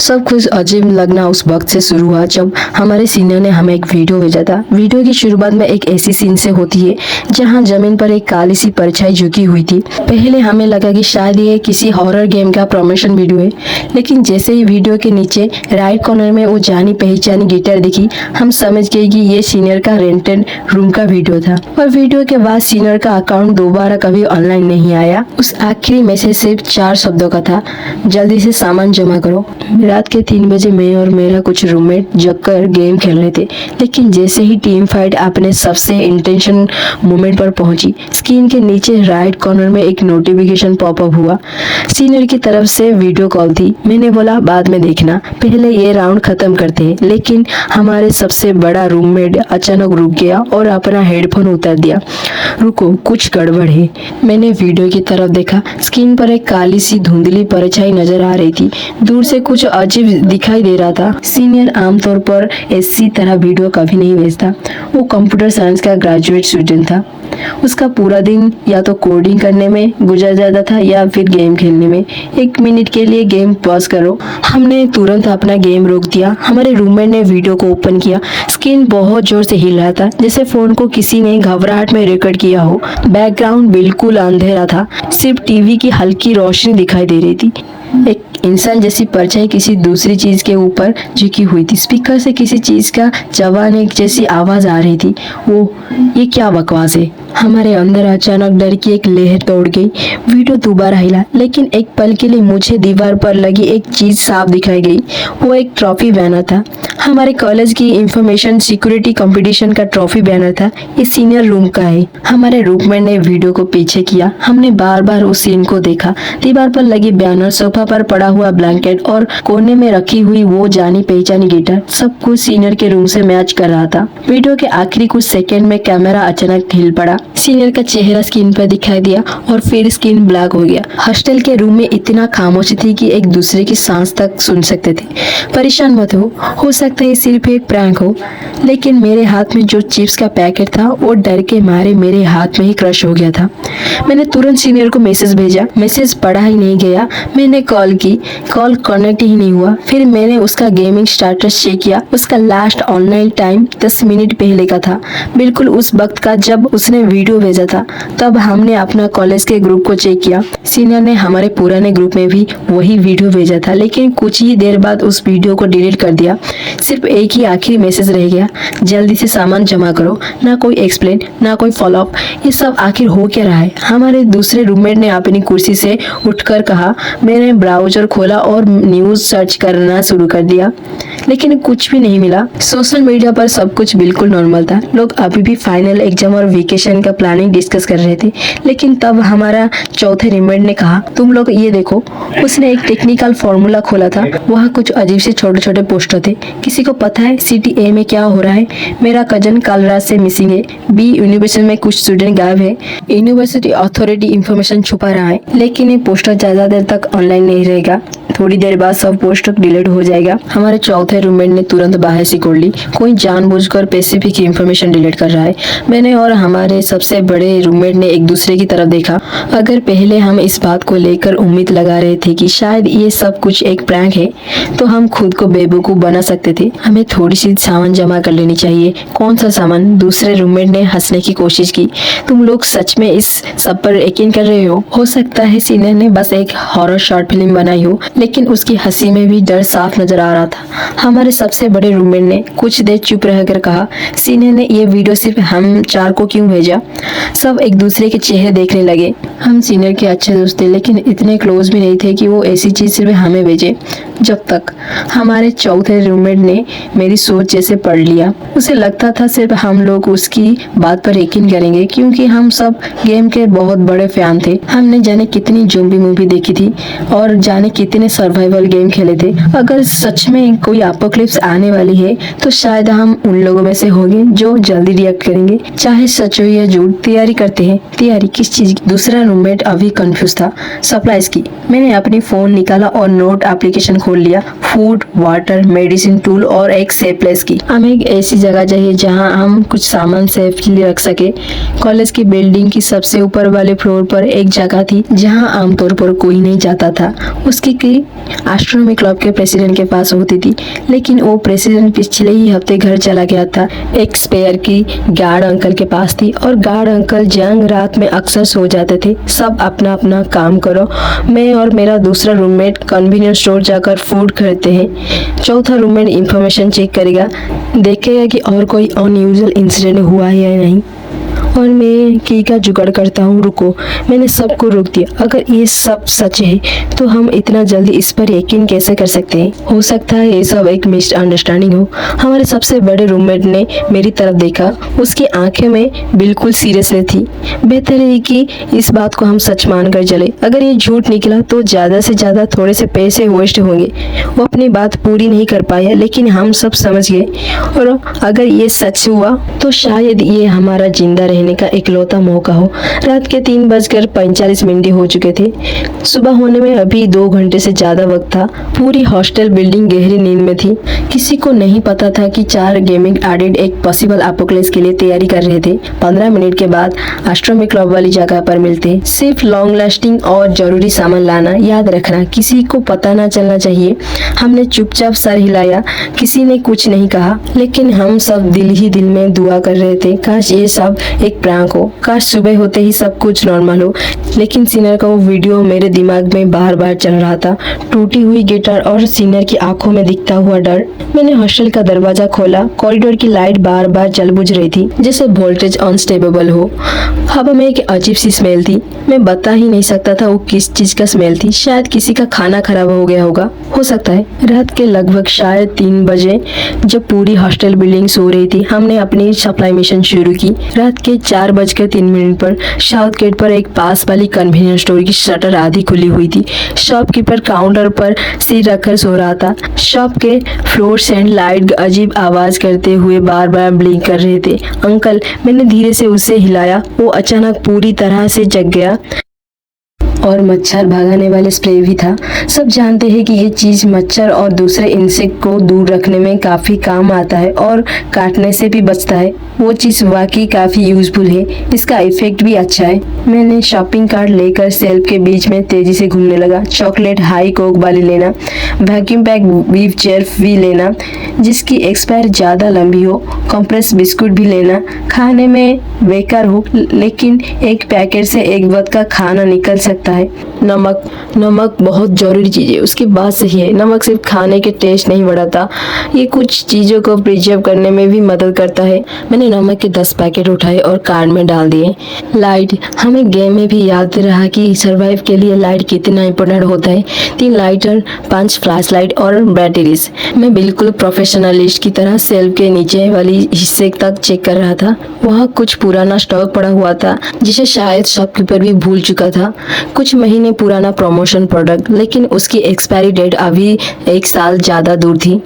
सब कुछ अजीब लगना उस वक्त से शुरू हुआ जब हमारे सीनियर ने हमें एक वीडियो भेजा था। वीडियो की शुरुआत में एक ऐसी सीन से होती है जहां जमीन पर एक काली सी परछाई झुकी हुई थी। पहले हमें लगा कि शायद ये किसी हॉरर गेम का प्रमोशन वीडियो है, लेकिन जैसे ही वीडियो के नीचे राइट कॉर्नर में वो जानी पहचानी गिटार दिखी, हम समझ गए कि ये सीनियर का रेंटेड रूम का वीडियो था। और वीडियो के बाद सीनियर का अकाउंट दोबारा कभी ऑनलाइन नहीं आया। उस आखिरी मैसेज सिर्फ 4 शब्दों का था, जल्दी से सामान जमा करो। रात के 3 बजे मैं और मेरा कुछ रूममेट जगकर गेम खेल रहे थे, लेकिन जैसे ही टीम फाइट अपने सबसे इंटेंशन मोमेंट पर पहुंची, स्क्रीन के नीचे राइट कॉर्नर में एक नोटिफिकेशन पॉपअप हुआ। सीनियर की तरफ से वीडियो कॉल थी। मैंने बोला बाद में देखना, पहले ये राउंड खत्म करते हैं। लेकिन हमारे सबसे बड़ा रूममेट अचानक रुक गया और अपना हेडफोन उतार दिया। रुको, कुछ गड़बड़ है। मैंने वीडियो की तरफ देखा। स्क्रीन पर एक काली सी धुंधली परछाई नजर आ रही थी। दूर से कुछ अजीब दिखाई दे रहा था। सीनियर आमतौर पर ऐसी तरह वीडियो कभी नहीं भेजता। वो कंप्यूटर साइंस का ग्रेजुएट स्टूडेंट था। उसका पूरा दिन या तो कोडिंग करने में गुजर जाता था या फिर गेम खेलने में। 1 मिनट के लिए गेम पॉज करो। हमने तुरंत अपना गेम रोक दिया। हमारे रूममेट ने वीडियो को ओपन किया। स्क्रीन बहुत जोर से हिल रहा था, जैसे फोन को किसी ने घबराहट में रिकॉर्ड किया हो। बैकग्राउंड बिल्कुल अंधेरा था, सिर्फ टीवी की हल्की रोशनी दिखाई दे रही थी। एक इंसान जैसी परछाई किसी दूसरी चीज के ऊपर झुकी हुई थी। स्पीकर से किसी चीज का जवाने जैसी आवाज आ रही थी। ये क्या बकवास है। हमारे अंदर अचानक डर की एक लहर दौड़ गई। वीडियो दोबारा हिला, लेकिन एक पल के लिए मुझे दीवार पर लगी एक चीज साफ दिखाई गई। वो एक ट्रॉफी बैनर था। हमारे कॉलेज की इंफॉर्मेशन सिक्योरिटी कंपटीशन का ट्रॉफी बैनर था। ये सीनियर रूम का है। हमारे रूममेट ने वीडियो को पीछे किया। हमने बार बार उस सीन को देखा। दीवार पर लगी बैनर, सोफा पर पड़ा हुआ ब्लैंकेट और कोने में रखी हुई वो जानी पहचानी गिटार, सब कुछ सीनियर के रूम से मैच कर रहा था। वीडियो के आखिरी कुछ सेकंड में कैमरा अचानक हिल पड़ा। सीनियर का चेहरा स्क्रीन पर दिखाई दिया और फिर स्क्रीन ब्लैक हो गया। हॉस्टल के रूम में इतना खामोशी थी कि एक दूसरे की सांस तक सुन सकते थे। परेशान मत हो सकता है सिर्फ एक प्रैंक हो। लेकिन मेरे हाथ में जो चिप्स का पैकेट था वो डर के मारे मेरे हाथ में ही क्रश हो गया था। मैंने तुरंत सीनियर को मैसेज भेजा। मैसेज पढ़ा ही नहीं गया। मैंने कॉल की, कॉल कनेक्ट ही नहीं हुआ। फिर मैंने उसका गेमिंग स्टेटस चेक किया। उसका लास्ट ऑनलाइन टाइम 10 मिनट पहले का था, बिल्कुल उस वक्त का जब उसने वीडियो भेजा था। तब हमने अपना कॉलेज के ग्रुप को चेक किया। सीनियर ने हमारे पुराने ग्रुप में भी वही वीडियो भेजा था, लेकिन कुछ ही देर बाद उस वीडियो को डिलीट कर दिया। सिर्फ एक ही आखिरी मैसेज रह गया, जल्दी से सामान जमा करो। ना कोई एक्सप्लेन, ना कोई फॉलोअप। ये सब आखिर हो क्या रहा है। हमारे दूसरे रूममेट ने अपनी कुर्सी से उठकर कहा। मैंने ब्राउजर खोला और न्यूज सर्च करना शुरू कर दिया, लेकिन कुछ भी नहीं मिला। सोशल मीडिया पर सब कुछ बिल्कुल नॉर्मल था। लोग अभी भी फाइनल एग्जाम और वेकेशन का प्लानिंग डिस्कस कर रहे थे। लेकिन तब हमारा चौथे रूममेट ने कहा, तुम लोग ये देखो। उसने एक टेक्निकल फॉर्मूला खोला था। वहाँ कुछ अजीब से छोटे छोटे पोस्टर थे। किसी को पता है CTA में क्या हो रहा है? मेरा कजन कल रात से मिसिंग है। B यूनिवर्सिटी में कुछ स्टूडेंट गायब है। यूनिवर्सिटी अथॉरिटी इंफॉर्मेशन छुपा रहा है। लेकिन ये पोस्टर ज्यादा देर तक ऑनलाइन नहीं रहेगा। थोड़ी देर बाद सब पोस्टर डिलीट हो जाएगा। हमारे चौथे रूममेट ने तुरंत बाहर सिकोड़ ली। कोई जानबूझकर स्पेसिफिक इंफॉर्मेशन डिलीट कर रहा है। मैंने और हमारे सबसे बड़े रूममेट ने एक दूसरे की तरफ देखा। अगर पहले हम इस बात को लेकर उम्मीद लगा रहे थे कि शायद ये सब कुछ एक प्रैंक है, तो हम खुद को बेवकूफ बना सकते थे। हमें थोड़ी सी सामान जमा कर लेनी चाहिए। कौन सा सामान? दूसरे रूममेट ने हंसने की कोशिश की। तुम लोग सच में इस सब पर यकीन कर रहे हो सकता है सीनियर ने बस एक हॉरर शॉर्ट फिल्म बनाई हो, लेकिन उसकी हंसी में भी डर साफ नजर आ रहा था। हमारे सबसे बड़े रूममेट ने कुछ देर चुप रहकर कहा, सीनियर ने ये वीडियो सिर्फ हम 4 को क्यों भेजा? सब एक दूसरे के चेहरे देखने लगे। हम सीनियर के अच्छे दोस्त थे, लेकिन इतने क्लोज भी नहीं थे कि वो ऐसी चीज सिर्फ हमें भेजे। जब तक हमारे चौथे रूममेट ने मेरी सोच जैसे पढ़ लिया। उसे लगता था सिर्फ हम लोग उसकी बात पर यकीन करेंगे, क्योंकि हम सब गेम के बहुत बड़े फैन थे। हमने जाने कितनी ज़ॉम्बी मूवी देखी थी और जाने कितने सर्वाइवल गेम खेले थे। अगर सच में कोई एपोकलिप्स आने वाली है, तो शायद हम उन लोगों में से होंगे जो जल्दी रिएक्ट करेंगे, चाहे सच हो या झूठ तैयारी करते हैं। तैयारी किस चीज की? दूसरा रूममेट अभी कंफ्यूज था। सप्लाईज की। मैंने अपनी फोन निकाला और नोट एप्लीकेशन खोल लिया। फूड, वाटर, मेडिसिन, टूल और एक सेफ प्लेस की। हमें एक ऐसी जगह चाहिए जहां हम कुछ सामान सेफली रख सके। कॉलेज की बिल्डिंग की सबसे ऊपर वाले फ्लोर पर एक जगह थी जहां आमतौर पर कोई नहीं जाता था। उसकी की एस्ट्रोनॉमी क्लब के प्रेसिडेंट के पास होती थी, लेकिन वो प्रेसिडेंट पिछले ही हफ्ते घर चला गया था। एक स्पेयर की गार्ड अंकल के पास थी और गार्ड अंकल जंग रात में अक्सर सो जाते थे। सब अपना अपना काम करो। मैं और मेरा दूसरा रूममेट कन्वीनियंस स्टोर जाकर फूड खरीदते हैं। चौथा रूममेट इंफॉर्मेशन चेक करेगा, देखेगा कि और कोई अनयूजुअल इंसिडेंट हुआ है या नहीं। और मैं की का जुगाड़ करता हूँ। रुको, मैंने सबको रोक दिया। अगर ये सब सच है तो हम इतना जल्दी इस पर यकीन कैसे कर सकते हैं? हो सकता है ये सब एक मिसअंडरस्टैंडिंग हो। हमारे सबसे बड़े रूममेट ने मेरी तरफ देखा। उसकी आंखें में बिल्कुल सीरियसली थी। बेहतर है कि इस बात को हम सच मानकर चले। अगर ये झूठ निकला तो ज्यादा से ज्यादा थोड़े से पैसे वेस्ट होंगे। वो अपनी बात पूरी नहीं कर पाया, लेकिन हम सब समझ गए। और अगर ये सच हुआ तो शायद ये हमारा जिंदा रहने का इकलौता मौका हो। रात के 3:45 हो चुके थे। सुबह होने में अभी 2 घंटे से ज्यादा वक्त था। पूरी हॉस्टल बिल्डिंग गहरी नींद में थी। किसी को नहीं पता था कि 4 गेमिंग एडिक्ट एक पॉसिबल एपोकलिप्स के लिए तैयारी कर रहे थे। 15 मिनट के बाद एस्ट्रोनॉमी क्लब वाली जगह पर मिलते। सिर्फ लॉन्ग लास्टिंग और जरूरी सामान लाना। याद रखना, किसी को पता ना चलना चाहिए। हमने चुपचाप सर हिलाया। किसी ने कुछ नहीं कहा, लेकिन हम सब दिल ही दिल में दुआ कर रहे थे, काश ये सब एक प्रैंक हो। काश सुबह होते ही सब कुछ नॉर्मल हो। लेकिन सीनियर का वो वीडियो मेरे दिमाग में बार बार चल रहा था। टूटी हुई गिटार और सीनियर की आंखों में दिखता हुआ डर। मैंने हॉस्टल का दरवाजा खोला। कॉरिडोर की लाइट बार बार जल बुझ रही थी, जैसे वोल्टेज अनस्टेबल हो। हवा में एक अजीब सी स्मेल थी। मैं बता ही नहीं सकता था वो किस चीज का स्मेल थी। शायद किसी का खाना खराब हो गया होगा। हो सकता है। रात के लगभग शायद 3 बजे, जब पूरी हॉस्टल बिल्डिंग सो रही थी, हमने अपनी सप्लाई मिशन शुरू की। रात के 4:03 पर साउथ गेट पर एक पास वाली कन्वीनियंस स्टोर की शटर आधी खुली हुई थी। शॉपकीपर काउंटर पर सिर रखकर सो रहा था। शॉप के फ्लोरेसेंट लाइट अजीब आवाज करते हुए बार बार ब्लिंक कर रहे थे। अंकल, मैंने धीरे से उसे हिलाया। वो अचानक पूरी तरह से जग गया और मच्छर भगाने वाले स्प्रे भी था। सब जानते हैं कि ये चीज मच्छर और दूसरे इंसेक्ट को दूर रखने में काफी काम आता है और काटने से भी बचता है। वो चीज वाकई काफी यूजफुल है। इसका इफेक्ट भी अच्छा है। मैंने शॉपिंग कार्ट लेकर सेल्फ के बीच में तेजी से घूमने लगा। चॉकलेट हाई कोक वाली लेना, वैक्यूम पैक बीफ जेर्फ भी लेना जिसकी एक्सपायर ज्यादा लंबी हो, कंप्रेस बिस्कुट भी लेना, खाने में बेकार हो लेकिन एक पैकेट से एक वक्त का खाना निकल सकता है। नमक बहुत जरूरी चीज है। उसकी बात सही है। नमक सिर्फ खाने के टेस्ट नहीं बढ़ाता, ये कुछ चीजों को प्रिजर्व करने में भी मदद करता है। मैंने नमक के 10 पैकेट उठाए और कार्ड में डाल दिए। लाइट, हमें गेम में भी याद रहा कि सर्वाइव के लिए लाइट कितना इंपॉर्टेंट होता है। 3 लाइटर, 5 फ्लैश लाइट और बैटरीज। मैं बिल्कुल प्रोफेशनलिस्ट की तरह सेल्फ के नीचे वाली हिस्से तक चेक कर रहा था। वहाँ कुछ पुराना स्टॉक पड़ा हुआ था जिसे शायद शॉपकीपर भी भूल चुका था। कुछ महीने पुराना प्रमोशन प्रोडक्ट, लेकिन उसकी एक्सपायरी डेट अभी 1 साल ज्यादा दूर थी।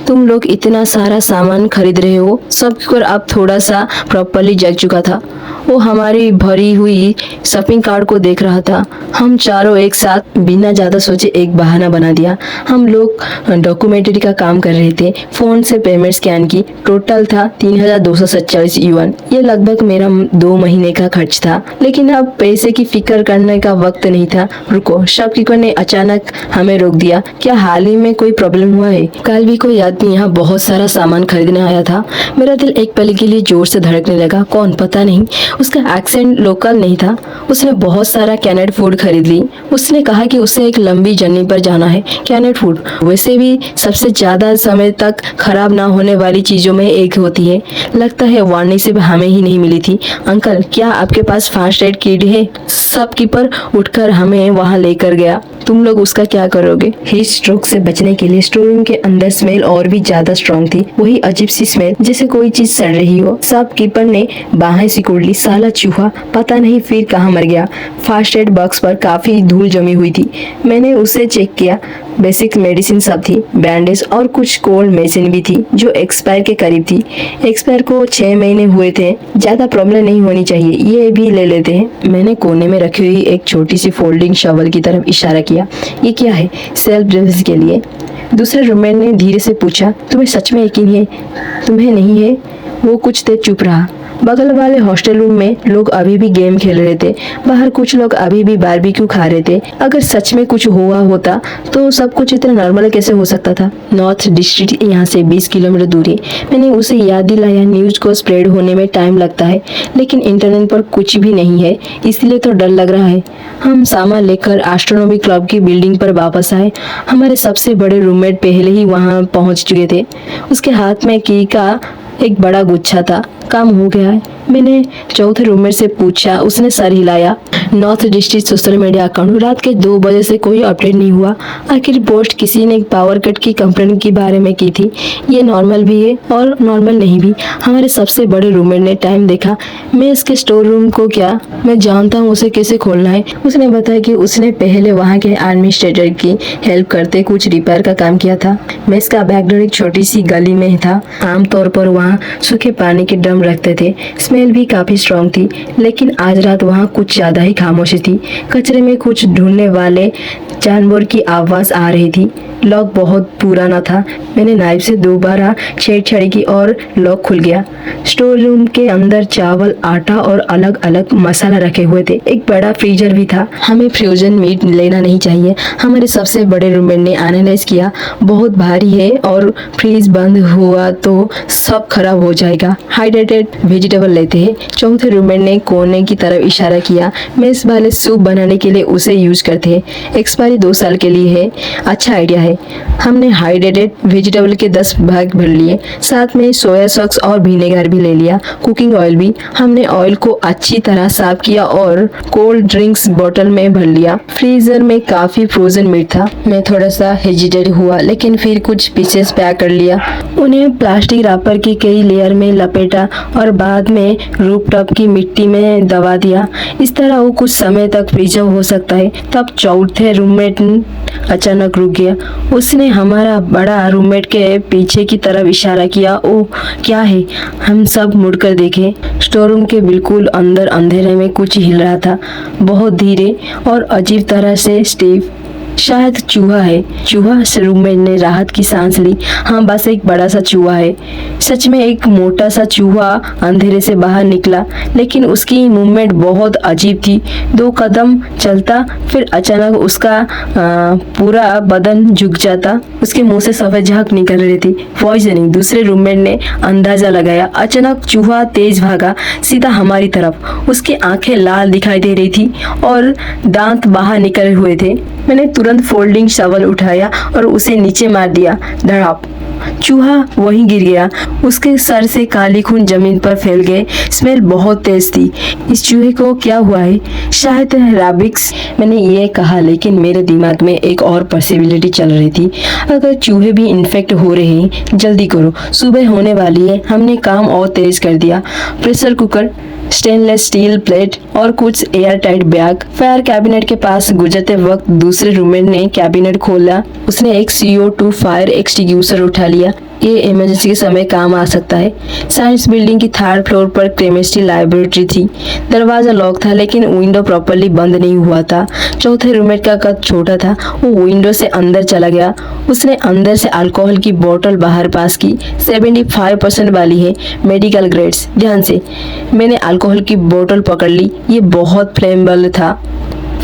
तुम लोग इतना सारा सामान खरीद रहे हो। शॉपकीपर अब थोड़ा सा प्रॉपरली जग चुका था। वो हमारी भरी हुई शॉपिंग कार्ट को देख रहा था। हम चारों एक साथ बिना ज्यादा सोचे एक बहाना बना दिया। हम लोग डॉक्यूमेंट्री का काम कर रहे थे। फोन से पेमेंट स्कैन की। टोटल था 3247 युआन। ये लगभग मेरा 2 महीने का खर्च था। लेकिन अब पैसे की फिक्र करने का वक्त नहीं था। रुको, शॉपकीपर ने अचानक हमें रोक दिया। क्या हाल ही में कोई प्रॉब्लम हुआ है? कल भी कोई आदमी यहाँ बहुत सारा सामान खरीदने आया था। मेरा दिल एक पल के लिए जोर से धड़कने लगा। कौन? पता नहीं। उसका एक्सेंट लोकल नहीं था। उसने बहुत सारा कैनेड फूड खरीद ली। उसने कहा कि उसे एक लंबी जर्नी पर जाना है। कैनेड फूड वैसे भी सबसे ज्यादा समय तक खराब ना होने वाली चीजों में एक होती है। लगता है वार्निंग सिर्फ हमें ही नहीं मिली थी। अंकल, क्या आपके पास फर्स्ट एड किट है? शॉपकीपर उठकर हमें वहाँ लेकर गया। तुम लोग उसका क्या करोगे? हीट स्ट्रोक से बचने के लिए स्टोर रूम के अंदर स्मेल और भी ज्यादा स्ट्रॉन्ग थी। वही अजीब सी स्मेल, जैसे कोई चीज सड़ रही हो। शॉपकीपर ने बाहें सिकुड़ ली। साला चूहा, पता नहीं फिर कहाँ मर गया। फर्स्ट एड बॉक्स पर काफी धूल जमी हुई थी। मैंने उसे चेक किया। बेसिक मेडिसिन सब थी, बैंडेज और कुछ कोल्ड मेडिसिन भी थी जो एक्सपायर के करीब थी। एक्सपायर को 6 महीने हुए थे, ज्यादा प्रॉब्लम नहीं होनी चाहिए, ये भी ले लेते हैं। मैंने कोने में रखी हुई एक छोटी सी फोल्डिंग शॉवल की तरफ इशारा किया। ये क्या है? सेल्फ डिफेंस के लिए। दूसरे रूममेट ने धीरे से पूछा, तुम्हें सच में यकीन है? तुम्हें नहीं है? वो कुछ देर चुप रहा। बगल वाले हॉस्टल रूम में लोग अभी भी गेम खेल रहे थे, बाहर कुछ लोग अभी भी बारबेक्यू खा रहे थे। अगर सच में कुछ हुआ होता तो सब कुछ इतना नॉर्मल कैसे हो सकता था? नॉर्थ डिस्ट्रिक्ट यहाँ से 20 किलोमीटर दूर है। मैंने उसे याद दिलाया, न्यूज को स्प्रेड होने में टाइम लगता है, लेकिन इंटरनेट पर कुछ भी नहीं है, इसलिए तो डर लग रहा है। हम सामान लेकर एस्ट्रोनॉमी क्लब की बिल्डिंग पर वापस आए। हमारे सबसे बड़े रूममेट पहले ही वहाँ पहुँच चुके थे। उसके हाथ में की का एक बड़ा गुच्छा था। काम हो गया है? मैंने चौथे रूममेट से पूछा। उसने सर हिलाया। North district social media account, रात के 2 बजे से कोई अपडेट नहीं हुआ। आखिर पोस्ट किसी ने पावर कट की कंप्लेंट के बारे में की थी। ये नॉर्मल भी है और नॉर्मल नहीं भी। हमारे सबसे बड़े रूममेट ने टाइम देखा। मैं इसके स्टोर रूम को क्या, मैं जानता हूँ उसे कैसे खोलना है। उसने बताया कि उसने पहले वहाँ के एडमिनिस्ट्रेटर की हेल्प करते कुछ रिपेयर का काम किया था। मेस का बैकडोर एक छोटी सी गली में था। आमतौर पर वहाँ सूखे पानी के ड्रम रखते थे। स्मेल भी काफी स्ट्रॉन्ग थी, लेकिन आज रात वहाँ कुछ ज्यादा ही खामोशी थी। कचरे में कुछ ढूंढने वाले जानवर की आवाज आ रही थी। लॉक बहुत पुराना था। मैंने नाइफ से दोबारा छेड़छाड़ी की और लॉक खुल गया। स्टोर रूम के अंदर चावल, आटा और अलग अलग मसाला रखे हुए थे। एक बड़ा फ्रीजर भी था। हमें फ्रोजन मीट लेना नहीं चाहिए, हमारे सबसे बड़े रूममेट ने एनालाइज किया। बहुत भारी है और फ्रीज बंद हुआ तो सब खराब हो जाएगा। हाइड्रेटेड वेजिटेबल लेते हैं। चौथे रूममेट ने कोने की तरफ इशारा किया। मेस वाले सूप बनाने के लिए उसे यूज करते हैं। एक्सपायरी 2 साल के लिए है। अच्छा आइडिया है। हमने हाइड्रेटेड वेजिटेबल के 10 भाग भर लिए, साथ में सोया सॉस और विनेगर भी ले लिया, कुकिंग ऑयल भी। हमने ऑयल को अच्छी तरह साफ किया और कोल्ड ड्रिंक्स बोतल में भर लिया। फ्रीजर में काफी फ्रोजन मीट था। मैं थोड़ा सा हेजिटेट हुआ, लेकिन फिर कुछ पीसेस पैक कर लिया। उन्हें प्लास्टिक रैपर की कई लेयर में लपेटा और बाद में रूफटॉप की मिट्टी में दबा दिया। इस तरह वो कुछ समय तक प्रिजर्व हो सकता है। तब चौथे रूममेट अचानक रुक गया। उसने हमारा बड़ा रूममेट के पीछे की तरफ इशारा किया। ओह, क्या है? हम सब मुड़कर देखे। स्टोर रूम के बिल्कुल अंदर अंधेरे में कुछ हिल रहा था, बहुत धीरे और अजीब तरह से। स्टीव, शायद चूहा है। चूहा? रूममेट ने राहत की सांस ली। हाँ, बस एक बड़ा सा चूहा है। सच में एक मोटा सा चूहा अंधेरे से बाहर निकला, लेकिन उसकी मूवमेंट बहुत अजीब थी। 2 कदम चलता, फिर अचानक उसका पूरा बदन झुक जाता। उसके मुंह से सफेद झाग निकल रही थी। पॉइजनिंग, दूसरे रूममेट ने अंदाजा लगाया। अचानक चूहा तेज भागा सीधा हमारी तरफ। उसकी आंखें लाल दिखाई दे रही थी और दांत बाहर निकले हुए थे। मैंने तुरंत फोल्डिंग शॉवल उठाया और उसे नीचे मार दिया। धड़ाप, चूहा वहीं गिर गया। उसके सर से काली खून जमीन पर फैल गए। स्मेल बहुत तेज थी। इस चूहे को क्या हुआ है? शायद रैबिक्स, मैंने ये कहा, लेकिन मेरे दिमाग में एक और पॉसिबिलिटी चल रही थी। अगर चूहे भी इन्फेक्ट हो रहे हैं, जल्दी करो, सुबह होने वाली है। हमने काम और तेज कर दिया। Pressure cooker, stainless steel plate और कुछ air tight bag. Fire cabinet के पास गुजरते वक्त दूसरे रूममेट ने कैबिनेट खोला। उसने एक CO2 फायर एक्सटिंग्विशर उठा लिया। ये इमरजेंसी के समय काम आ सकता है। साइंस बिल्डिंग की 3rd फ्लोर पर केमिस्ट्री लैबोरेटरी थी। दरवाजा लॉक था, लेकिन विंडो प्रॉपर्ली बंद नहीं हुआ था। चौथे रूममेट का कद छोटा था। वो विंडो से अंदर चला गया। उसने अंदर से अल्कोहल की बोतल बाहर पास की। 75% वाली है, मेडिकल ग्रेड्स। ध्यान से। मैंने अल्कोहल की बोतल पकड़ ली। ये बहुत फ्लेमेबल था।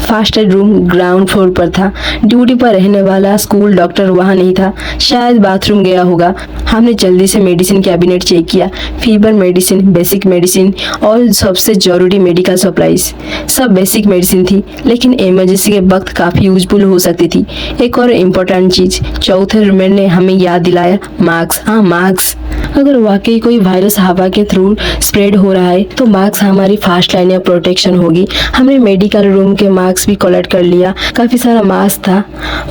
First aid room ground floor पर था। ड्यूटी पर रहने वाला स्कूल डॉक्टर वहाँ नहीं था, शायद बाथरूम गया होगा। हमने जल्दी से मेडिसिन कैबिनेट चेक किया। फीवर मेडिसिन, बेसिक मेडिसिन और सबसे जरूरी मेडिकल सप्लाईज। सब बेसिक मेडिसिन थी, लेकिन इमरजेंसी के वक्त काफी यूजफुल हो सकती थी। एक और इम्पोर्टेंट चीज चौथे रूममेट ने हमें याद दिलाया, मास्क। हाँ, मास्क। अगर वाकई कोई वायरस हवा के थ्रू स्प्रेड हो रहा है तो मास्क हमारी फास्ट लाइन या प्रोटेक्शन होगी। हमने मेडिकल रूम के मास्क भी कलेक्ट कर लिया, काफी सारा मास्क था।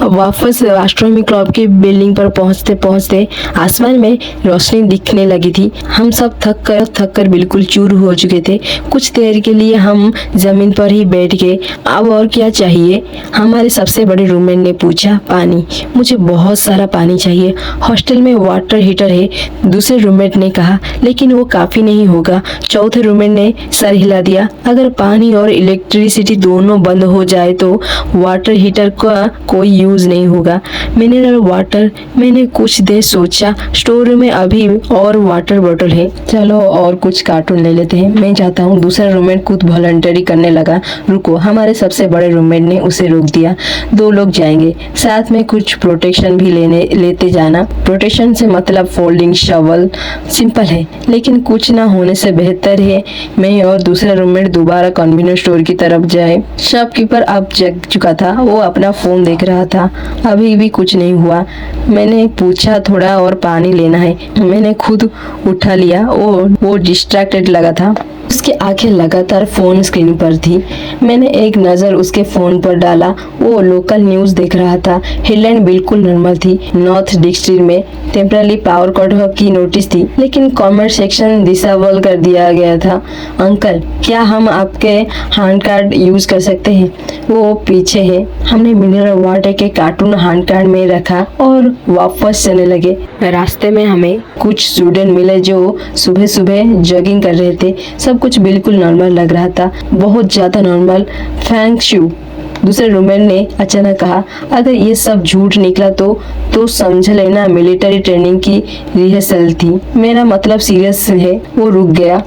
अब वापस एस्ट्रोनॉमी क्लब की बिल्डिंग पर पहुंचते पहुंचते आसमान में रोशनी दिखने लगी थी। हम सब थक कर बिल्कुल चूर हो चुके थे। कुछ देर के लिए हम जमीन पर ही बैठ गए। अब और क्या चाहिए? हमारे सबसे बड़े रूममेट ने पूछा। पानी, मुझे बहुत सारा पानी चाहिए। हॉस्टल में वाटर हीटर है, दूसरे रूममेट ने कहा, लेकिन वो काफी नहीं होगा। चौथे रूममेट ने सर हिला दिया। अगर पानी और इलेक्ट्रिसिटी दोनों बंद हो जाए तो वाटर हीटर का कोई यूज नहीं होगा। मिनरल वाटर, मैंने कुछ देर सोचा। स्टोर रूम में अभी और वाटर बोतल है, चलो और कुछ कार्टून ले लेते हैं, मैं जाता हूँ। दूसरा रूममेट खुद वॉलंटरी करने लगा। रुको, हमारे सबसे बड़े रूममेट ने उसे रोक दिया। 2 लोग जाएंगे, साथ में कुछ प्रोटेक्शन भी लेते जाना। प्रोटेक्शन से मतलब फोल्डिंग शॉवल। सिंपल है, लेकिन कुछ ना होने से बेहतर है मैं और दूसरा रूममेट दोबारा कन्वीनियंस स्टोर की तरफ जाए। शॉपकीपर अब जग चुका था, वो अपना फोन देख रहा था। अभी भी कुछ नहीं हुआ। मैंने पूछा, थोड़ा और पानी लेना है। मैंने खुद उठा लिया। वो डिस्ट्रैक्टेड लगा था, उसकी आंखें लगातार फोन स्क्रीन पर थी। मैंने एक नज़र उसके फोन पर डाला। वो लोकल न्यूज़ देख रहा था। हेडलाइन बिल्कुल नॉर्मल थी। नॉर्थ डिस्ट्रिक्ट में टेम्पररी पावर कट की नोटिस थी, लेकिन कमेंट सेक्शन डिसेबल कर दिया गया था। अंकल, क्या हम आपके हैंड कार्ड यूज कर सकते हैं? वो पीछे है। हमने मिनरल वाटर के कार्टून हैंड कार्ड में रखा और वापस चलने लगे। रास्ते में हमें कुछ स्टूडेंट मिले जो सुबह सुबह जॉगिंग कर रहे थे। सब कुछ बिल्कुल नॉर्मल लग रहा था, बहुत ज्यादा नॉर्मल। थैंक यू, दूसरे रूममेट ने अचानक कहा। अगर ये सब झूठ निकला तो समझ लेना मिलिट्री ट्रेनिंग की रिहर्सल थी। मेरा मतलब सीरियस है। वो रुक गया।